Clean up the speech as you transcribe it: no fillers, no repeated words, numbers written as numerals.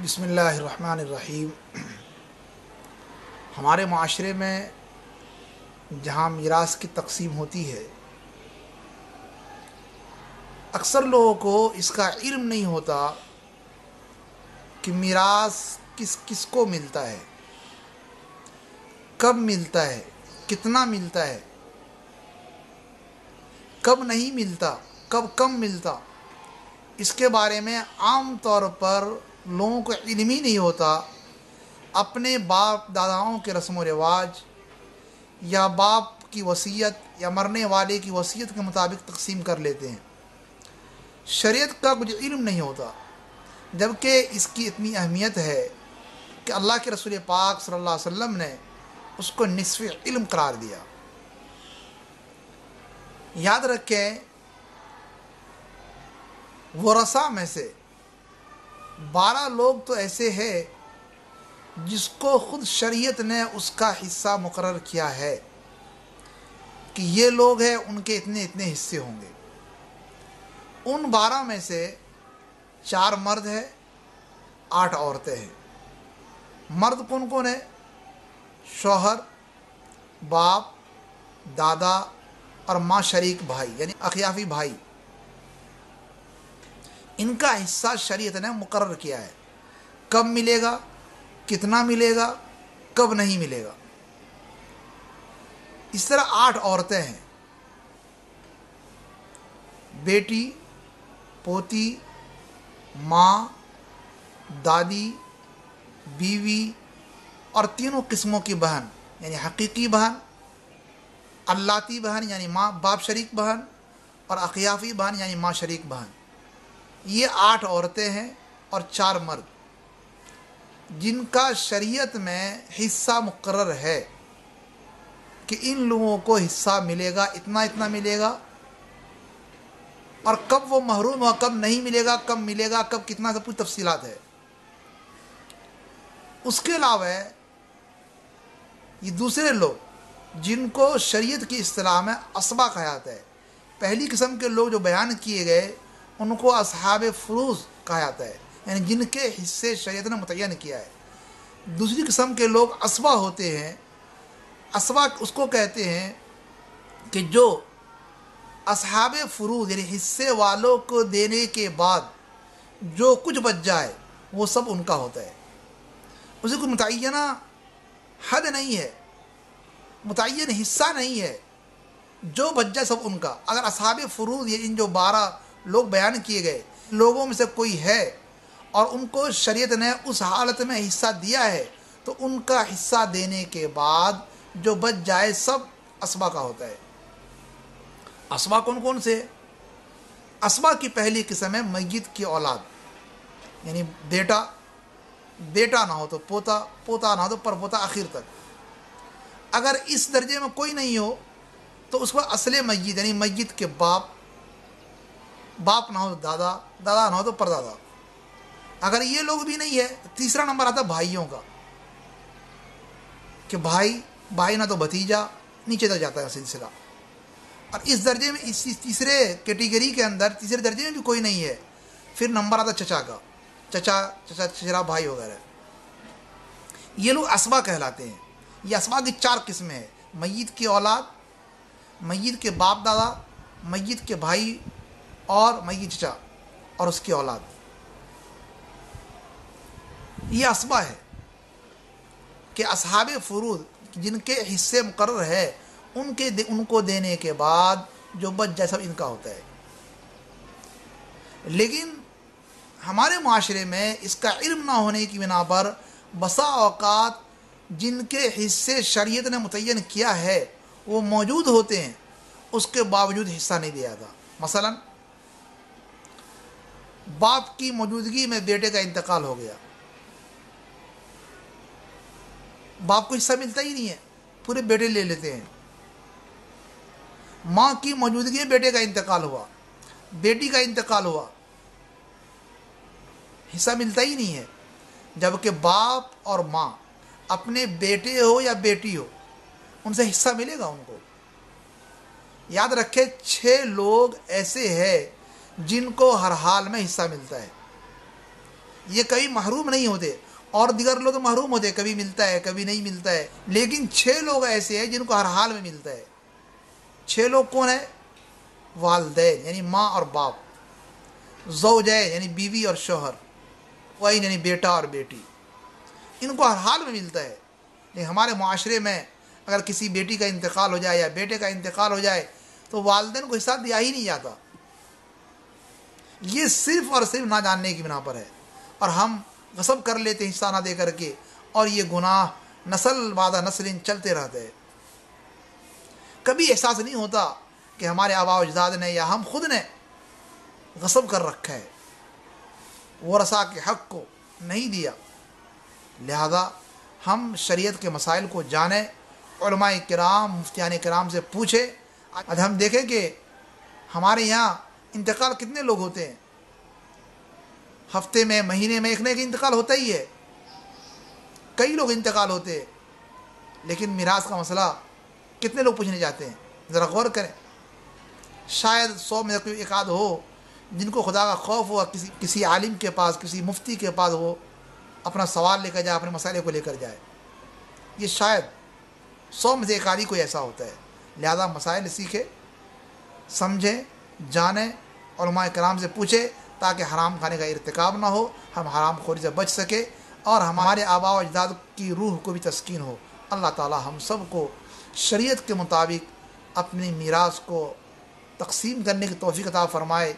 بسم اللہ الرحمن الرحیم۔ ہمارے معاشرے میں جہاں میراث کی تقسیم ہوتی ہے، اکثر لوگوں کو اس کا علم نہیں ہوتا کہ میراث کس کس کو ملتا ہے، کب ملتا ہے، کتنا ملتا ہے، کب نہیں ملتا، کب کم ملتا۔ اس کے بارے میں عام طور پر لوگوں کو علم ہی نہیں ہوتا، اپنے باپ داداؤں کے رسم و رواج یا باپ کی وصیت یا مرنے والے کی وصیت کے مطابق تقسیم کر لیتے ہیں۔ شریعت کا کچھ علم نہیں ہوتا، جبکہ اس کی اتنی اہمیت ہے کہ اللہ کے رسول پاک صلی اللہ علیہ وسلم نے اس کو نصف علم قرار دیا۔ یاد رکھیں، ورثہ میں سے 12 لوگ تو ایسے ہیں جس کو خود شریعت نے اس کا حصہ مقرر کیا ہے کہ یہ لوگ ہیں، ان کے اتنے اتنے حصے ہوں گے۔ ان 12 میں سے 4 مرد ہیں، 8 عورتیں ہیں۔ مرد کون کون ہے؟ شوہر، باپ، دادا اور ماں شریک بھائی، یعنی اخیافی بھائی۔ ان کا حصہ شریعت نے مقرر کیا ہے، کب ملے گا، کتنا ملے گا، کب نہیں ملے گا۔ اس طرح 8 عورتیں ہیں، بیٹی، پوتی، ماں، دادی، بیوی اور تینوں قسموں کی بہن، یعنی حقیقی بہن، اللاتی بہن یعنی ماں باپ شریک بہن، اور اخیافی بہن یعنی ماں شریک بہن۔ یہ 8 عورتیں ہیں اور 4 مرد، جن کا شریعت میں حصہ مقرر ہے کہ ان لوگوں کو حصہ ملے گا، اتنا اتنا ملے گا، اور کب وہ محروم ہوا، کب نہیں ملے گا، کب ملے گا، کب کتنا، سب کچھ تفصیلات ہے۔ اس کے علاوہ یہ دوسرے لوگ جن کو شریعت کی اصطلاح میں اسبا کہا جاتا ہے، پہلی قسم کے لوگ جو بیان کیے گئے ان کو اصحاب فروض کہا جاتا ہے، یعنی جن کے حصے شریعت نے متعین کیا ہے۔ دوسری قسم کے لوگ اسبا ہوتے ہیں۔ اسبا اس کو کہتے ہیں کہ جو اصحاب فروض یعنی حصے والوں کو دینے کے بعد جو کچھ بچ جائے وہ سب ان کا ہوتا ہے۔ اسے کوئی متعینہ حد نہیں ہے، متعین حصہ نہیں ہے، جو بچ جائے سب ان کا۔ اگر اصحاب فروض یہ ان جو 12 لوگ بیان کیے گئے لوگوں میں سے کوئی ہے اور ان کو شریعت نے اس حالت میں حصہ دیا ہے، تو ان کا حصہ دینے کے بعد جو بچ جائے سب اسبا کا ہوتا ہے۔ اسبا کون کون سے؟ اسبا کی پہلی قسم ہے میت کی اولاد، یعنی بیٹا، بیٹا نہ ہو تو پوتا، پوتا نہ ہو تو پرپوتا، آخر تک۔ اگر اس درجے میں کوئی نہیں ہو تو اس کو اصل میت یعنی میت کے باپ، باپ نہ ہو تو دادا، دادا نہ ہو تو پردادا۔ اگر یہ لوگ بھی نہیں ہے تو تیسرا نمبر آتا بھائیوں کا، کہ بھائی نہ تو بھتیجا، نیچے تک جاتا ہے سلسلہ۔ اور اس درجے میں اس تیسرے کیٹیگری کے اندر تیسرے درجے میں بھی کوئی نہیں ہے، پھر نمبر آتا چچا کا، چچا بھائی وغیرہ۔ یہ لوگ اسبا کہلاتے ہیں۔ یہ اسبا کی 4 قسمیں ہیں: میت کی اولاد، میت کے باپ دادا، میت کے بھائی اور میت چچا اور اس کی اولاد۔ یہ اسبا ہے کہ اصحاب فروض جن کے حصے مقرر ہے ان کو دینے کے بعد جو بچ جائے سب ان کا ہوتا ہے۔ لیکن ہمارے معاشرے میں اس کا علم نہ ہونے کی بنا پر بسا اوقات جن کے حصے شریعت نے متعین کیا ہے وہ موجود ہوتے ہیں، اس کے باوجود حصہ نہیں دیا جاتا۔ مثلا باپ کی موجودگی میں بیٹے کا انتقال ہو گیا، باپ کو حصہ ملتا ہی نہیں ہے، پورے بیٹے لے لیتے ہیں۔ ماں کی موجودگی میں بیٹے کا انتقال ہوا، بیٹی کا انتقال ہوا، حصہ ملتا ہی نہیں ہے۔ جبکہ باپ اور ماں اپنے بیٹے ہو یا بیٹی ہو ان سے حصہ ملے گا ان کو۔ یاد رکھے 6 لوگ ایسے ہیں جن کو ہر حال میں حصہ ملتا ہے۔ یہ کبھی محروم نہیں ہوتے، اور دیگر لوگ تو محروم ہوتے، کبھی ملتا ہے کبھی نہیں ملتا ہے، لیکن 6 لوگ ایسے ہیں جن کو ہر حال میں ملتا ہے۔ 6 لوگ کون ہیں؟ والدین یعنی ماں اور باپ، زوجین یعنی بیوی اور شوہر، وعین یعنی بیٹا اور بیٹی، ان کو ہر حال میں ملتا ہے۔ لیکن ہمارے معاشرے میں اگر کسی بیٹی کا انتقال ہو جائے یا بیٹے کا انتقال ہو جائے تو والدین کو حصہ دیا ہی نہیں جاتا۔ یہ صرف اور صرف نہ جاننے کی بنا پر ہے، اور ہم غصب کر لیتے حصہ نہ دے کر کے، اور یہ گناہ نسل بعد نسل چلتے رہتے ہیں۔ کبھی احساس نہیں ہوتا کہ ہمارے آباء و اجداد نے یا ہم خود نے غصب کر رکھا ہے، ورثاء کے حق کو نہیں دیا۔ لہذا ہم شریعت کے مسائل کو جانیں، علماء کرام مفتیان کرام سے پوچھیں۔ آج ہم دیکھیں کہ ہمارے یہاں انتقال کتنے لوگ ہوتے ہیں، ہفتے میں مہینے میں ایک نہ ایک انتقال ہوتا ہی ہے، کئی لوگ انتقال ہوتے ہیں، لیکن میراث کا مسئلہ کتنے لوگ پوچھنے جاتے ہیں؟ ذرا غور کریں، شاید 100 میں کوئی ایک آدھ ہو جن کو خدا کا خوف ہوا، کسی عالم کے پاس، کسی مفتی کے پاس وہ اپنا سوال لے کر جائے، اپنے مسئلے کو لے کر جائے۔ یہ شاید 100 میں سے ایک آدھی کوئی ایسا ہوتا ہے۔ لہذا مسائل سیکھے، سمجھیں، جانیں، علماء کرام سے پوچھیں، تاکہ حرام کھانے کا ارتکاب نہ ہو، ہم حرام خوری سے بچ سکے، اور ہمارے آباء و اجداد کی روح کو بھی تسکین ہو۔ اللہ تعالی ہم سب کو شریعت کے مطابق اپنی میراث کو تقسیم کرنے کی توفیق عطا فرمائے۔